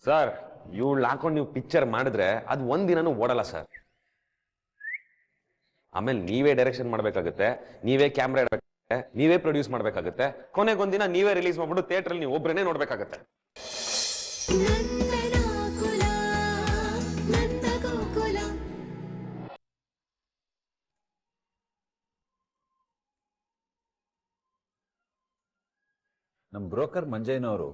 Sir ಇವಳು ಹಾಕೊಂಡು ನೀವು ಪಿಕ್ಚರ್ ಮಾಡಿದ್ರೆ ಅದು ಒಂದಿನನೂ ಓಡಲ್ಲ ಸರ್. ಆಮೇಲೆ ನೀವೇ ಡೈರೆಕ್ಷನ್ ಮಾಡ್ಬೇಕಾಗುತ್ತೆ, ನೀವೇ ಕ್ಯಾಮ್ರಾ ಇಡಬೇಕಾಗುತ್ತೆ, ನೀವೇ ಪ್ರೊಡ್ಯೂಸ್ ಮಾಡ್ಬೇಕಾಗುತ್ತೆ, ಕೊನೆಗೊಂದಿನ ನೀವೇ ರಿಲೀಸ್ ಮಾಡ್ಬಿಟ್ಟು ಥಿಯೇಟ್ರಲ್ಲಿ ನೀವು ಒಬ್ಬರನ್ನೇ ನೋಡ್ಬೇಕಾಗತ್ತೆ. ನಮ್ಮ ಬ್ರೋಕರ್ ಮಂಜಯ್ಯನವರು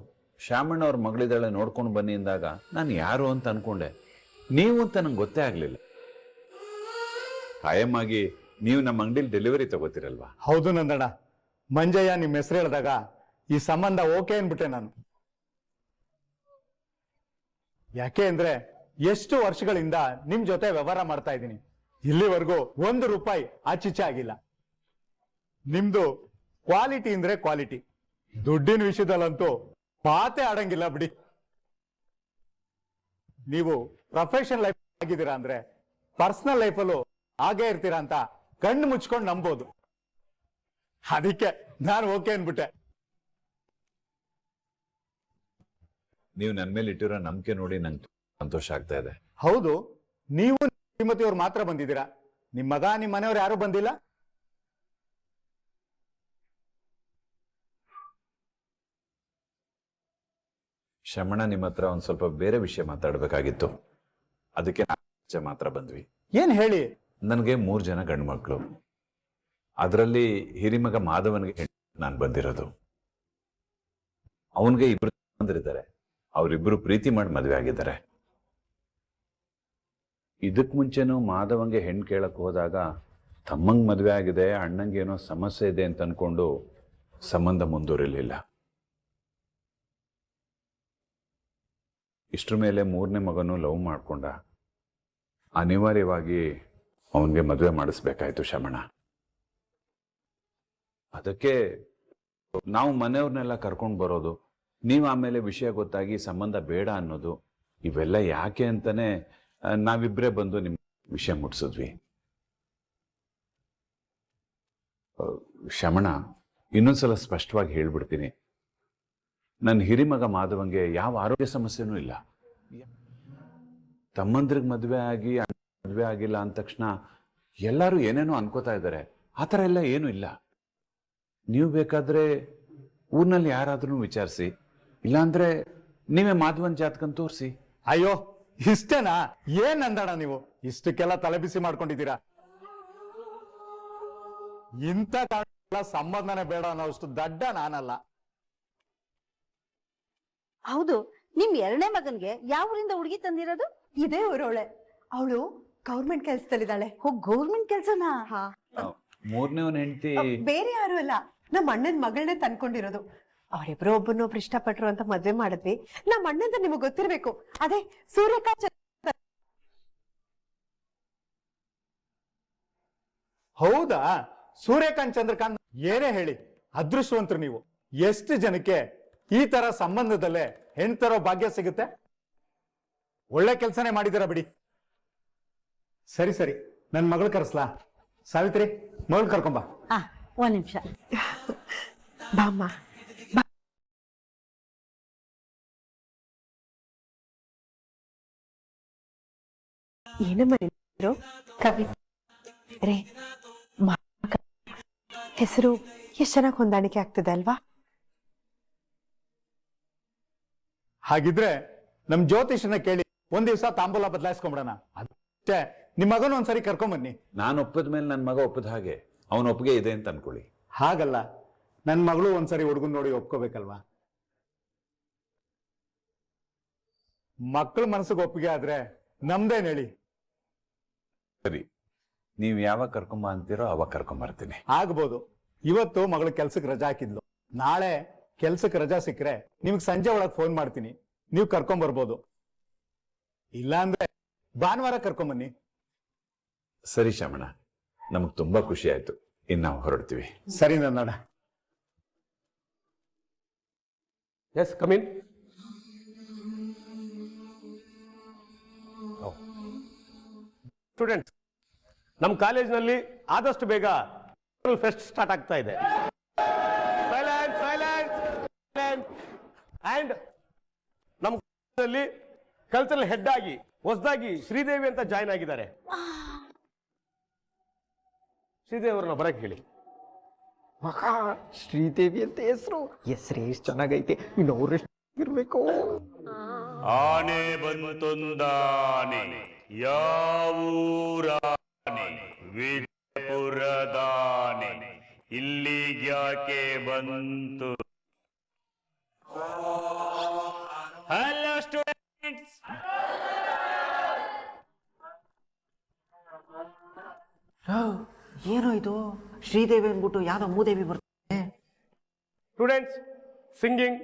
ಶ್ಯಾಮಣ್ಣವ್ರ ಮಗಳಿದ್ದಾಳೆ ನೋಡ್ಕೊಂಡು ಬನ್ನಿ ಅಂದಾಗ ನಾನು ಯಾರು ಅಂತ ಅನ್ಕೊಂಡೆ, ನೀವು ಅಂತ ನಂಗೆ ಗೊತ್ತೇ ಆಗ್ಲಿಲ್ಲ. ಖಾಯಮಾಗಿ ನೀವು ನಮ್ಮ ಅಂಗಡಿಲಿ ಡೆಲಿವರಿ ತಗೋತಿರಲ್ವಾ? ಹೌದು ನಂದಣ್ಣ, ಮಂಜಯ್ಯ ನಿಮ್ಮ ಹೆಸರು ಹೇಳಿದಾಗ ಈ ಸಂಬಂಧ ಓಕೆ ಅನ್ಬಿಟ್ಟೆ ನಾನು. ಯಾಕೆ ಅಂದ್ರೆ ಎಷ್ಟು ವರ್ಷಗಳಿಂದ ನಿಮ್ ಜೊತೆ ವ್ಯವಹಾರ ಮಾಡ್ತಾ ಇದ್ದೀನಿ, ಇಲ್ಲಿವರೆಗೂ ₹1 ಆಚೀಚೆ ಆಗಿಲ್ಲ. ನಿಮ್ದು ಕ್ವಾಲಿಟಿ ಅಂದ್ರೆ ಕ್ವಾಲಿಟಿ, ದುಡ್ಡಿನ ವಿಷಯದಲ್ಲಂತೂ ಮಾತೇ ಆಡಂಗಿಲ್ಲ ಬಿಡಿ. ನೀವು ಪ್ರೊಫೆಷನಲ್ ಲೈಫ್ ಆಗಿದ್ದೀರಾ ಅಂದ್ರೆ ಪರ್ಸನಲ್ ಲೈಫಲ್ಲೂ ಹಾಗೇ ಇರ್ತೀರಾ ಅಂತ ಕಣ್ಣು ಮುಚ್ಕೊಂಡು ನಂಬೋದು. ಅದಕ್ಕೆ ನಾನು ಓಕೆ ಅನ್ಬಿಟ್ಟೆ. ನೀವು ನನ್ನ ಮೇಲೆ ಇಟ್ಟಿರೋ ನಂಬಿಕೆ ನೋಡಿ ನಂಗೆ ಸಂತೋಷ ಆಗ್ತಾ ಇದೆ. ಹೌದು, ನೀವು ಶ್ರೀಮತಿಯವ್ರು ಮಾತ್ರ ಬಂದಿದ್ದೀರಾ, ನಿಮ್ ಮಗ ನಿಮ್ ಮನೆಯವ್ರು ಯಾರು ಬಂದಿಲ್ಲ? ಶಮಣ, ನಿಮ್ಮ ಹತ್ರ ಒಂದ್ ಸ್ವಲ್ಪ ಬೇರೆ ವಿಷಯ ಮಾತಾಡ್ಬೇಕಾಗಿತ್ತು, ಅದಕ್ಕೆ ಮಾತ್ರ ಬಂದ್ವಿ. ಏನ್ ಹೇಳಿ? ನನಗೆ 3 ಜನ ಗಂಡು ಮಕ್ಕಳು, ಅದರಲ್ಲಿ ಹಿರಿಮಗ ಮಾಧವನ್ಗೆ ನಾನು ಬಂದಿರೋದು. ಅವನ್ಗೆ 2 ಬಂದಿದ್ದಾರೆ, ಅವರಿಬ್ರು ಪ್ರೀತಿ ಮಾಡಿ ಮದುವೆ ಆಗಿದ್ದಾರೆ. ಇದಕ್ ಮುಂಚೆನೂ ಮಾಧವಂಗೆ ಹೆಣ್ಣು ಕೇಳಕ್ ಹೋದಾಗ ತಮ್ಮಂಗ್ ಮದುವೆ ಆಗಿದೆ, ಅಣ್ಣಂಗೆ ಏನೋ ಸಮಸ್ಯೆ ಇದೆ ಅಂತ ಅನ್ಕೊಂಡು ಸಂಬಂಧ ಮುಂದುವರಿಲಿಲ್ಲ. ಇಷ್ಟ್ರ ಮೇಲೆ 3ನೇ ಮಗನೂ ಲವ್ ಮಾಡ್ಕೊಂಡ. ಅನಿವಾರ್ಯವಾಗಿ ಅವನಿಗೆ ಮದುವೆ ಮಾಡಿಸ್ಬೇಕಾಯ್ತು ಶಮಣ. ಅದಕ್ಕೆ ನಾವು ಮನೆಯವ್ರನ್ನೆಲ್ಲ ಕರ್ಕೊಂಡು ಬರೋದು, ನೀವು ಆಮೇಲೆ ವಿಷಯ ಗೊತ್ತಾಗಿ ಸಂಬಂಧ ಬೇಡ ಅನ್ನೋದು, ಇವೆಲ್ಲ ಯಾಕೆ ಅಂತಾನೆ ನಾವಿಬ್ಬರೇ ಬಂದು ನಿಮ್ ವಿಷಯ ಮುಟ್ಸಿದ್ವಿ. ಶಮಣ, ಇನ್ನೊಂದ್ಸಲ ಸ್ಪಷ್ಟವಾಗಿ ಹೇಳ್ಬಿಡ್ತೀನಿ, ನನ್ನ ಹಿರಿಮಗ ಮಾಧವಂಗೆ ಯಾವ ಆರೋಗ್ಯ ಸಮಸ್ಯೆನೂ ಇಲ್ಲ. ತಮ್ಮಂದ್ರಿಗೆ ಮದುವೆ ಆಗಿಲ್ಲ ಅಂದ ತಕ್ಷಣ ಎಲ್ಲರೂ ಏನೇನೋ ಅನ್ಕೋತಾ ಇದ್ದಾರೆ, ಆ ಥರ ಎಲ್ಲ ಏನೂ ಇಲ್ಲ. ನೀವು ಬೇಕಾದ್ರೆ ಊರ್ನಲ್ಲಿ ಯಾರಾದ್ರೂ ವಿಚಾರಿಸಿ, ಇಲ್ಲಾಂದ್ರೆ ನೀವೇ ಮಾಧವನ್ ಜಾತಕನ್ ತೋರಿಸಿ. ಅಯ್ಯೋ ಇಷ್ಟೇನಾ? ಏನ್ ಅಂದಣ ನೀವು ಇಷ್ಟಕ್ಕೆಲ್ಲ ತಲೆಬಿಸಿ ಮಾಡ್ಕೊಂಡಿದ್ದೀರಾ? ಇಂಥ ಸಂಬಂಧನೇ ಬೇಡ ಅನ್ನೋಷ್ಟು ದಡ್ಡ ನಾನಲ್ಲ. ಹೌದು, ನಿಮ್ 2ನೇ ಮಗನ್ಗೆ ಯಾವ ಊರಿಂದ ಹುಡುಗಿ ತಂದಿರೋದು? ಇದೇ ಊರವಳೆ, ಅವಳು ಗೌರ್ಮೆಂಟ್ ಕೆಲ್ಸದಲ್ಲಿದ್ದಾಳೆ. ಗೌರ್ಮೆಂಟ್ ಕೆಲ್ಸನಾ? 3ನೇವನ್ ಹೆಂಡತಿ ಬೇರೆ ಯಾರು ಅಲ್ಲ, ನಮ್ಮ ಅಣ್ಣನ ಮಗಳನ್ನೇ ತಂದ್ಕೊಂಡಿರೋದು. ಅವರಿಬ್ರು ಒಬ್ಬರನ್ನೊಬ್ರು ಇಷ್ಟಪಟ್ರು ಅಂತ ಮದ್ವೆ ಮಾಡಿದ್ವಿ. ನಮ್ಮ ಅಣ್ಣಂತ ನಿಮಗ್ ಗೊತ್ತಿರ್ಬೇಕು, ಅದೇ ಸೂರ್ಯಕಾಂತ್. ಹೌದಾ? ಸೂರ್ಯಕಾಂತ್ ಚಂದ್ರಕಾಂತ್ ಏನೇ ಹೇಳಿ, ಅದೃಷ್ಟವಂತರು ನೀವು. ಎಷ್ಟು ಜನಕ್ಕೆ ಈ ತರ ಸಂಬಂಧದಲ್ಲೇ ಹೆಣ್ತರೋ ಭಾಗ್ಯ ಸಿಗುತ್ತೆ? ಒಳ್ಳೆ ಕೆಲಸನೇ ಮಾಡಿದಿರ ಬಿಡಿ. ಸರಿ ಸರಿ, ನನ್ ಮಗಳು ಕರೆಸ್ಲಾ? ಸಾವಿತ್ರಿ, ಮಗಳು ಕರ್ಕೊಂಬ. 1 ನಿಮಿಷ ಬಾಮ್ಮ. ಏನಮ್ಮ ಕವಿ ರೇ, ಹೆಸರು ಎಷ್ಟು ಚೆನ್ನಾಗಿ ಹೊಂದಾಣಿಕೆ ಆಗ್ತದೆ ಅಲ್ವಾ? ಹಾಗಿದ್ರೆ ನಮ್ ಜ್ಯೋತಿಷನ ಕೇಳಿ ಒಂದ್ ದಿವಸ ತಾಂಬೂಲ ಬದಲಾಯಿಸ್ಕೊಂಬಿಡೋಣ. ಅಷ್ಟೇ, ನಿಮ್ ಮಗನ ಒಂದ್ಸರಿ ಕರ್ಕೊಂಬನ್ನಿ. ನಾನು ಒಪ್ಪದ ಮೇಲೆ ನನ್ನ ಮಗ ಒಪ್ಪದ ಹಾಗೆ ಅವನ ಒಪ್ಪಿಗೆ ಇದೆ ಅಂತ ಅನ್ಕೊಳ್ಳಿ. ಹಾಗಲ್ಲ, ನನ್ ಮಗಳು ಒಂದ್ಸರಿ ಹುಡುಗನ್ ನೋಡಿ ಒಪ್ಕೋಬೇಕಲ್ವಾ? ಮಕ್ಕಳ ಮನಸ್ಸಿಗೆ ಒಪ್ಪಿಗೆ ಆದ್ರೆ ನಮ್ದೇನ್ ಹೇಳಿ? ಸರಿ, ನೀವ್ ಯಾವಾಗ ಕರ್ಕೊಂಬ ಅಂತೀರೋ ಅವಾಗ ಕರ್ಕೊಂಬರ್ತೀನಿ. ಆಗ್ಬೋದು. ಇವತ್ತು ಮಗಳು ಕೆಲ್ಸಕ್ಕೆ ರಜಾ ಹಾಕಿದ್ಲು, ನಾಳೆ ಕೆಲ್ಸಕ್ಕೆ ರಜಾ ಸಿಕ್ಕರೆ ನಿಮ್ಗೆ ಸಂಜೆ ಒಳಗ್ ಫೋನ್ ಮಾಡ್ತೀನಿ, ನೀವು ಕರ್ಕೊಂಬರ್ಬೋದು. ಇಲ್ಲಾಂದ್ರೆ ಭಾನುವಾರ ಕರ್ಕೊಂಬನ್ನಿ. ಸರಿ ಶಮಣ, ನಮಗ್ ತುಂಬಾ ಖುಷಿ ಆಯ್ತು. ಇನ್ನು ನಾವು ಹೊರಡ್ತೀವಿ. ಸರಿ ನನ್ನಡ. S, come in. ಸ್ಟೂಡೆಂಟ್ಸ್, ನಮ್ಮ ಕಾಲೇಜಿನಲ್ಲಿ ಆದಷ್ಟು ಬೇಗ ಫೆಸ್ಟ್ ಸ್ಟಾರ್ಟ್ ಆಗ್ತಾ ಇದೆ. Silent silent. ಅಂಡ್ ನಮ್ಮ ಕಾಲೇಜಿನಲ್ಲಿ ಕಲ್ಚರಲ್ ಹೆಡ್ ಆಗಿ ಹೊಸದಾಗಿ ಶ್ರೀದೇವಿ ಅಂತ ಜಾಯ್ನ್ ಆಗಿದ್ದಾರೆ. ಶ್ರೀದೇವಿ ಅವ್ರನ್ನ ಬರಕ್ ಹೇಳಿ. ಶ್ರೀದೇವಿ ಅಂತ ಹೆಸರು ಎಷ್ಟು ಚೆನ್ನಾಗೈತೆ. ಇನ್ನು ಅವ್ರೆಷ್ಟು ಇರ್ಬೇಕು. ಆನೆ ಬಂತೊಂದಾನೆ ಯಾವೂರಾನೆ ವಿಜಯಪುರದಾನೆ ಇಲ್ಲಿಗ್ಯಾಕೆ ಬಂತು? ಹಲೋ ಸ್ಟೂಡೆಂಟ್ಸ್, ಏನೋ ಇದು ಶ್ರೀದೇವಿ ಅಂದ್ಬಿಟ್ಟು ಯಾವ್ದೋ ಮೂದೇವಿ ಬರ್ತದೆ. Students, singing,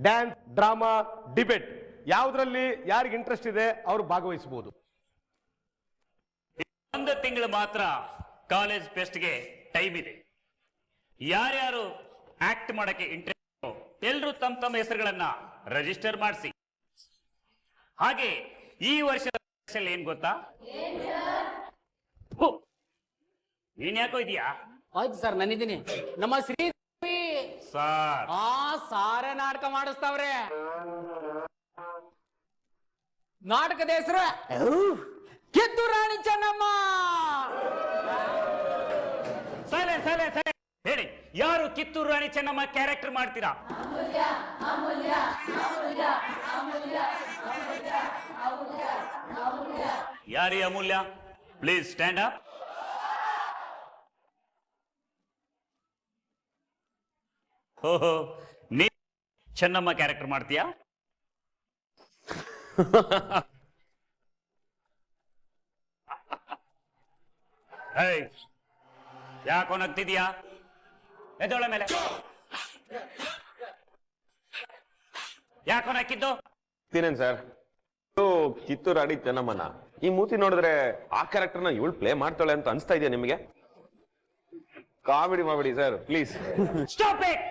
dance, drama, debate ಯಾವ್ದ್ರಲ್ಲಿ ಯಾರಿಗೆ ಇಂಟ್ರೆಸ್ಟ್ ಇದೆ ಅವರು ಭಾಗವಹಿಸಬಹುದು. ಒಂದು ತಿಂಗಳು ಮಾತ್ರ ಕಾಲೇಜ್ ಫೆಸ್ಟ್ಗೆ ಟೈಮ್ ಇದೆ. ಯಾರ್ಯಾರು ಆಕ್ಟ್ ಮಾಡಕ್ಕೆ ಇಂಟ್ರೆಸ್ಟ್ ಎಲ್ಲರೂ ತಮ್ಮ ತಮ್ಮ ಹೆಸರುಗಳನ್ನ ರಿಜಿಸ್ಟರ್ ಮಾಡಿಸಿ. ಹಾಗೆ ಈ ವರ್ಷದ ಏನ್ ಗೊತ್ತಾ? ನೀನ್ ಯಾಕೋ ಇದೀಯಾ? ಆಯ್ತು ಸರ್, ನಾನಿದ್ದೀನಿ. ನಮ್ಮ ಶ್ರೀದೇವಿ ಸರ್ ಸಾರೆ ನಾಟಕ ಮಾಡಿಸ್ತಾವ್ರೆ. ನಾಟಕದ ಹೆಸರು ಕಿತ್ತೂರು ರಾಣಿ ಚೆನ್ನಮ್ಮ. ಸಲೆ ಸಲೆ ಸಲೆ ಹೇಳಿ, ಯಾರು ಕಿತ್ತೂರು ರಾಣಿ ಚೆನ್ನಮ್ಮ ಕ್ಯಾರೆಕ್ಟರ್ ಮಾಡ್ತೀರಾ? ಯಾರಿ ಅಮೂಲ್ಯ? Please stand up. ಓಹೋ, ನೀ ಚೆನ್ನಮ್ಮ ಕ್ಯಾರೆಕ್ಟರ್ ಮಾಡ್ತೀಯಾ? ಯಾಕೋ ನಗ್ತಿದ್ಯಾ? ಎದೊಳ ಮೇಲೆ ಯಾಕೋ ನಕ್ಕಿದ್ದು? ತಿನೇನ್ ಸರ್, ಕಿತ್ತೂರು ರಾಣಿ ಚೆನ್ನಮ್ಮನ ಈ ಮೂತಿ ನೋಡಿದ್ರೆ ಆ ಕ್ಯಾರೆಕ್ಟರ್ನ ಇವಳು ಪ್ಲೇ ಮಾಡ್ತಾಳೆ ಅಂತ ಅನ್ಸ್ತಾ ಇದೆಯಾ ನಿಮಗೆ? ಕಾಮಿಡಿ ಮಾಡಬೇಡಿ ಸರ್ ಪ್ಲೀಸ್. Stop it.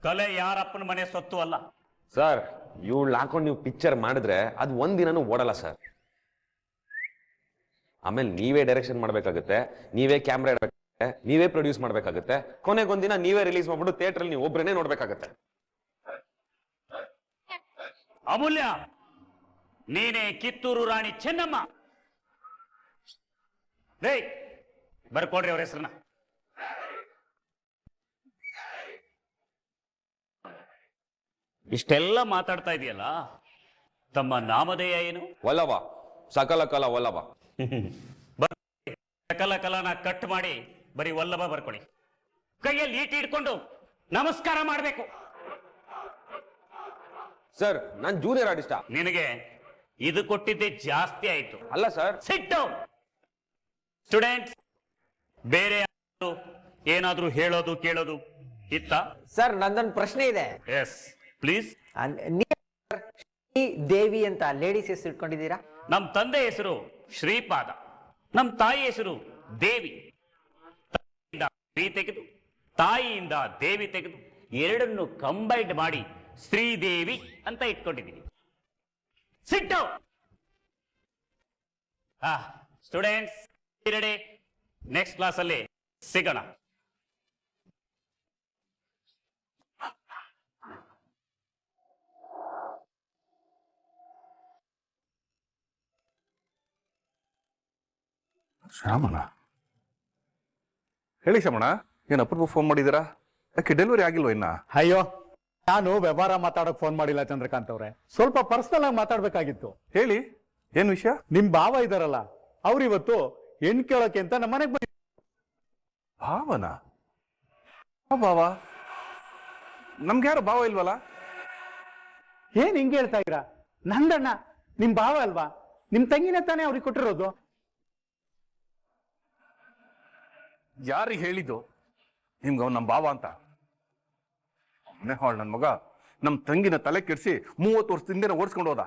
ಕಲೆ ಯಾರಪ್ಪನ ಮನೆ ಸೊತ್ತು ಅಲ್ಲ ಸರ್. ಇವಳು ಹಾಕೊಂಡು ನೀವು ಪಿಕ್ಚರ್ ಮಾಡಿದ್ರೆ ಅದು ಒಂದಿನನೂ ಓಡಲ್ಲ ಸರ್. ಆಮೇಲೆ ನೀವೇ ಡೈರೆಕ್ಷನ್ ಮಾಡ್ಬೇಕಾಗುತ್ತೆ, ನೀವೇ ಕ್ಯಾಮ್ರಾ ಇಡಬೇಕಾಗುತ್ತೆ, ನೀವೇ ಪ್ರೊಡ್ಯೂಸ್ ಮಾಡ್ಬೇಕಾಗುತ್ತೆ, ಕೊನೆಗೊಂದಿನ ನೀವೇ ರಿಲೀಸ್ ಮಾಡ್ಬಿಟ್ಟು ಥಿಯೇಟರ್ ನೀವು ಒಬ್ರನ್ನೇ ನೋಡ್ಬೇಕಾಗತ್ತೆ. ಅಮೂಲ್ಯ, ನೀನೇ ಕಿತ್ತೂರು ರಾಣಿ ಚೆನ್ನಮ್ಮ. ರೇ, ಬರ್ಕೊಡ್ರಿ ಅವ್ರ ಹೆಸರನ್ನ. ಇಷ್ಟೆಲ್ಲ ಮಾತಾಡ್ತಾ ಇದೆಯಲ್ಲ, ತಮ್ಮ ನಾಮಧೇಯ ಏನು? ವಲ್ಲಭ, ಸಕಲ ಕಲಾ ವಲ್ಲಭ. ಸಕಲ ಕಲಾನ ಕಟ್ ಮಾಡಿ ಬರೀ ವಲ್ಲಭ ಬರ್ಕೊಳ್ಳಿ. ಕೈಯಲ್ಲಿ ಈಟಿ ಇಟ್ಕೊಂಡು ನಮಸ್ಕಾರ ಮಾಡಬೇಕು. ಸರ್, ನಾನ್ ಜೂನಿಯರ್ ಆರ್ಟಿಸ್ಟಾ. ನಿನಗೆ ಇದು ಕೊಟ್ಟಿದ್ದೆ ಜಾಸ್ತಿ ಆಯ್ತು. ಅಲ್ಲ ಸರ್. Sit down. ಸ್ಟೂಡೆಂಟ್ಸ್, ಬೇರೆ ಏನಾದ್ರೂ ಹೇಳೋದು ಕೇಳೋದು ಇತ್ತ? ಸರ್, ನಂದೊಂದು ಪ್ರಶ್ನೆ ಇದೆ. Yes please. ದೇವಿ ಅಂತ ಲೇಡೀಸ್ ಹೆಸರು ಇಟ್ಕೊಂಡಿದ್ದೀರಾ? ನಮ್ ತಂದೆ ಹೆಸರು ಶ್ರೀಪಾದ, ನಮ್ ತಾಯಿ ಹೆಸರು ದೇವಿ. ಶ್ರೀ ತೆಗೆದು ತಾಯಿಯಿಂದ ದೇವಿ ತೆಗೆದು ಎರಡನ್ನು ಕಂಬೈಂಡ್ ಮಾಡಿ ಶ್ರೀದೇವಿ ಅಂತ ಇಟ್ಕೊಂಡಿದ್ದೀನಿ. Sit down. Students, next class ಅಲ್ಲಿ ಸಿಗೋಣ. ಶ್ಯಾಮಣ್ಣ, ಹೇಳಿ ಶ್ಯಾಮಣ್ಣ, ಏನ್ ಅಪರೂಪ ಫೋನ್ ಮಾಡಿದ್ದೀರಾ? ಯಾಕೆ ಡೆಲಿವರಿ ಆಗಿಲ್ವ ಇನ್ನ? ಅಯ್ಯೋ, ನಾನು ವ್ಯವಹಾರ ಮಾತಾಡಕ್ ಫೋನ್ ಮಾಡಿಲ್ಲ ಚಂದ್ರಕಾಂತ್ ಅವ್ರೆ, ಸ್ವಲ್ಪ ಪರ್ಸನಲ್ ಆಗಿ ಮಾತಾಡ್ಬೇಕಾಗಿತ್ತು. ಹೇಳಿ, ಏನ್ ವಿಷಯ? ನಿಮ್ ಭಾವ ಇದಾರಲ್ಲ, ಅವ್ರಿವತ್ತು ಹೆಣ್ ಕೇಳೋಕೆ ಅಂತ ನಮ್ಮ ಮನೆಗೆ ಬಂದ. ಭಾವನ? ಭಾವ? ನಮ್ಗೆ ಯಾರು ಭಾವ ಇಲ್ವಲ್ಲ? ಏನ್ ಹಿಂಗೆ ಹೇಳ್ತಾ ಇದ್ದೀರಾ? ನಂದಣ್ಣ ನಿಮ್ ಭಾವ ಅಲ್ವಾ? ನಿಮ್ ತಂಗಿನ ತಾನೇ ಅವ್ರಿಗೆ ಕೊಟ್ಟಿರೋದು. ಯಾರಿಗೆ ಹೇಳಿದ್ದು ನಿಮ್ಗೆ ಅವ್ನು ನಮ್ಮ ಭಾವ ಅಂತ? ನನ್ ಮಗ ನಮ್ ತಂಗಿನ ತಲೆ ಕೆಡಿಸಿ 30 ವರ್ಷದಿಂದ ಓಡಿಸ್ಕೊಂಡು ಹೋದ.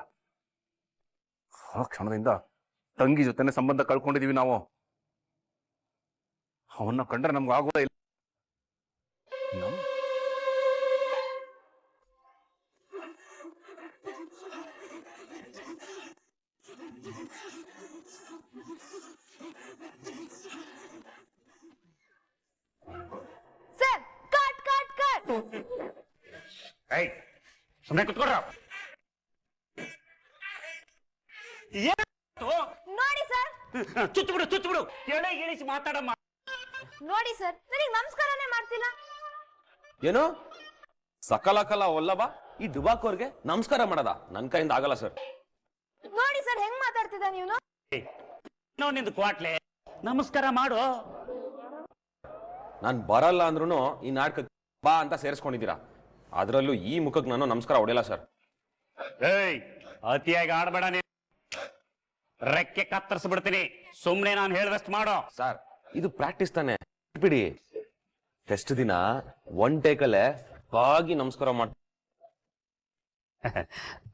ಆ ಕ್ಷಣದಿಂದ ತಂಗಿ ಜೊತೆನೆ ಸಂಬಂಧ ಕಳ್ಕೊಂಡಿದೀವಿ ನಾವು. ಅವನ್ನ ಕಂಡ್ರೆ ನಮ್ಗೆ ಆಗೋದೇ ಇಲ್ಲ. Sir, cut cut cut. ಸುಮ್ಮನೆ ಕುತ್ಕೊಡ್ರ. ನೋಡಿ ಸರ್, ಚುಚ್ಚುಬಿಡು ಎಳೆ ಇಳಿಸಿ ಮಾತಾಡಮ್ಮ. ನೋಡಿ ಸರ್, ನನಗೆ ನಮಸ್ಕಾರನೇ ಮಾಡ್ತಿಲ್ಲ. ಏನು ಸಕಲಕಲ ಒಲ್ಲಬ ಈ ಡುಬಾಕೋರ್ಗೆ ನಮಸ್ಕಾರ ಮಾಡದ ನನ್ ಕೈಯಿಂದ ಆಗಲ್ಲ ಸರ್. ನೋಡಿ ಸರ್, ಹೆಂಗ್ ಮಾತಾಡ್ತಿದ್ದ ನೀನು? ನಿಂದು ಕ್ವಾಟ್ಲೆ ನಮಸ್ಕಾರ ಮಾಡು. ನಾನ್ ಬರಲ್ಲ ಅಂದ್ರೂ ಈ ನಾಟಕ ಬಾ ಅಂತ ಸೇರಿಸ್ಕೊಂಡಿದ್ದೀರಾ, ಅದ್ರಲ್ಲೂ ಈ ಮುಖಕ್ಕೆ ನಾನು ನಮಸ್ಕಾರ ಹೊಡೆಯಲ್ಲ ಸರ್. ಏಯ್, ಅತಿಯಾಗಿ ಆಡ್ಬೇಡ ನೀನು, ರೆಕ್ಕೆ ಕತ್ತರಿಸ್ಬಿಡ್ತೀನಿ. ಸುಮ್ನೆ ನಾನು ಹೇಳ್ದಷ್ಟು ಮಾಡೋ. ಸರ್ ಇದು ಪ್ರಾಕ್ಟೀಸ್ ತಾನೆ, ಬಿಡಿ. ಟೆಸ್ಟ್ ದಿನ ಒನ್ ಟೇಕಲ್ಲೇ ಬಾಗಿ ನಮಸ್ಕಾರ ಮಾಡ.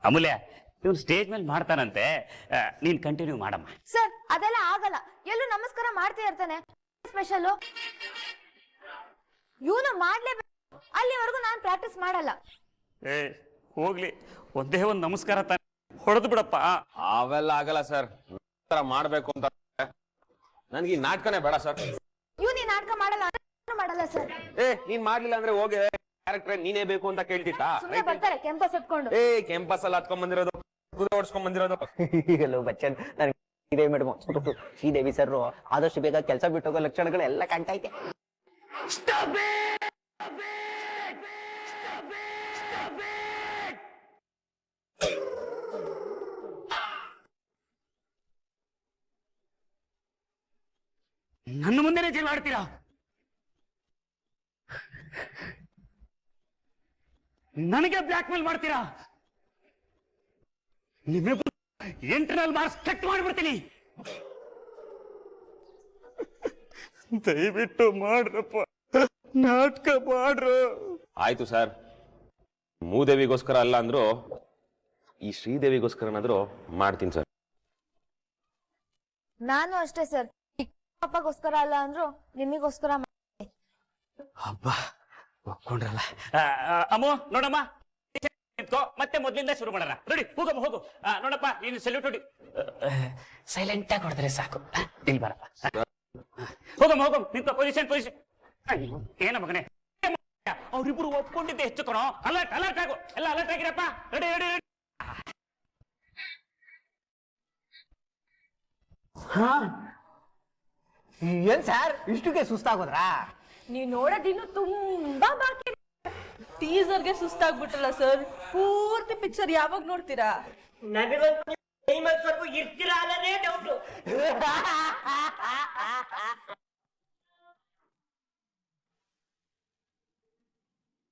ಅಮೂಲ್ಯ, ಇವ್ನು ಸ್ಟೇಜ್ ಮೇಲೆ ಮಾಡ್ತಾನಂತೆ, ನೀನ್ ಕಂಟಿನ್ಯೂ ಮಾಡಮ್ಮ. ಸರ್, ಅದೆಲ್ಲ ಆಗಲ್ಲ. ಎಲ್ಲೂ ನಮಸ್ಕಾರ ಮಾಡ್ತಾ ಇರ್ತಾನೆ. ಸ್ಪೆಷಲ್ ಇವನು ಮಾಡ್ಲೇಬೇಕು. ಅಲ್ಲಿವರೆಗೂ ನಾನು ಪ್ರಾಕ್ಟೀಸ್ ಮಾಡಲ್ಲ. ಏ ಹೋಗ್ಲಿ, ಒಂದೇ ಒಂದ್ ನಮಸ್ಕಾರ ತಾನೆ, ಹೊಡೆದು ಬಿಡಪ್ಪ. ಅವೆಲ್ಲ ಆಗಲ್ಲ ಸರ್, ಮಾಡ್ಬೇಕು ಅಂತ ನನ್ಗೆ ಈ ನಾಟಕನೇ ಬೇಡ ಸರ್. ಇವನು ಈ ನಾಟಕ ಮಾಡಲ್ಲ ಮಾಡಲ್ಲ ಸರ್. ನೀನ್ ಮಾಡ್ಲಿಲ್ಲ ಅಂದ್ರೆ ಹೋಗಿ ಕ್ಯಾರೆಕ್ಟರ್ ನೀನೇ ಬೇಕು ಅಂತ ಕೇಳ್ತಿತ್ತಾ? ಸುಮ್ಮನೆ ಬರ್ತಾರೆ ಕೆಂಪಸ್ ಹತ್ಕೊಂಡು. ಕೆಂಪಸ್ ಅಲ್ಲಿ ಹತ್ಕೊಂಡ್ ಬಂದಿರೋದು, ಕುದುರೆ ಓಡಿಸ್ಕೊಂಡ್ ಬಂದಿರೋದು. ಹಲೋ ಬಚ್ಚನ್, ನನಗೆ ಇದೇ ಮೇಡಮ್ ಶ್ರೀದೇವಿ ಸರ್ ಆದಷ್ಟು ಬೇಗ ಕೆಲಸ ಬಿಟ್ಟೋಗೋ ಲಕ್ಷಣಗಳೆಲ್ಲ ಕಾಣ್ತಾ ಐತೆ. ನನ್ನ ಮುಂದೆನೆ ಜಗಳ ಆಡ್ತೀರಾ? ನನಗೆ ಬ್ಲಾಕ್ ಮೇಲ್ ಮಾಡ್ತೀರಾ? ನಿಮಗೆ ಇಂಟರ್ನಲ್ ಮಾರ್ಕ್ಸ್ ಕಟ್ ಮಾಡಿಬಿಡ್ತೀನಿ. ದಯವಿಟ್ಟು ಮಾಡ್ರಪ್ಪ, ನಾಟಕ ಮಾಡ್ರು. ಆಯ್ತು ಸರ್, ಮೂದೇವಿಗೋಸ್ಕರ ಅಲ್ಲ ಅಂದ್ರು ಈ ಶ್ರೀದೇವಿಗೋಸ್ಕರನಾದ್ರೂ ಮಾಡ್ತೀನಿ ಸರ್. ನಾನು ಅಷ್ಟೇ ಸರ್, ಅಪ್ಪಗೋಸ್ಕರ ಅಲ್ಲ ಅಂದ್ರು ನಿಮಗೋಸ್ಕರ. ಹಬ್ಬ ಒಪ್ಕೊಂಡ್ರಲ್ಲ. ಅಮ್ಮು ನೋಡಮ್ಮ, ಮತ್ತೆ ಮೊದ್ಲಿಂದ ಶುರು ಮಾಡೋಣ. ರೆಡಿ, ಹೋಗಮ್ಮ ಹೋಗು. ನೋಡಪ್ಪ, ನೀನು ಸೆಲ್ಯೂಟ್ ಹೊಡಿ. ಸೈಲೆಂಟ್ ಆಗಿ ಹೊಡೆದ್ರೆ ಸಾಕು. ಇಲ್ಲಿ ಬರಪ್ಪ, ಹೋಗಮ್ಮ ನಿಂತ ಪೊಸಿಷನ್. ಏನ ಮಗನೇ, ಅವ್ರಿಬ್ರು ಒಪ್ಕೊಂಡಿದ್ದೆ ಹೆಚ್ಚು ಕಣೋ. ಅಲರ್ಟ್ ಆಗು, ಎಲ್ಲ ಅಲರ್ಟ್ ಆಗಿರಪ್ಪ. ರೆಡಿ. ಏನ್ ಸರ್ ಇಷ್ಟಕ್ಕೆ ಸುಸ್ತಾಗೋದ್ರಾ? ನೀವ್ ನೋಡೋದಿನ್ನು ತುಂಬಾ ಬಾಕಿ. ಟೀಸರ್ಗೆ ಸುಸ್ತಾಗ್ಬಿಟ್ರಲ್ಲ ಸರ್, ಪೂರ್ತಿ ಪಿಕ್ಚರ್ ಯಾವಾಗ ನೋಡ್ತೀರಾ? ನನಗಂತೂ ಇರ್ತೀರಾ ಅನ್ನೋದೇ ಡೌಟು.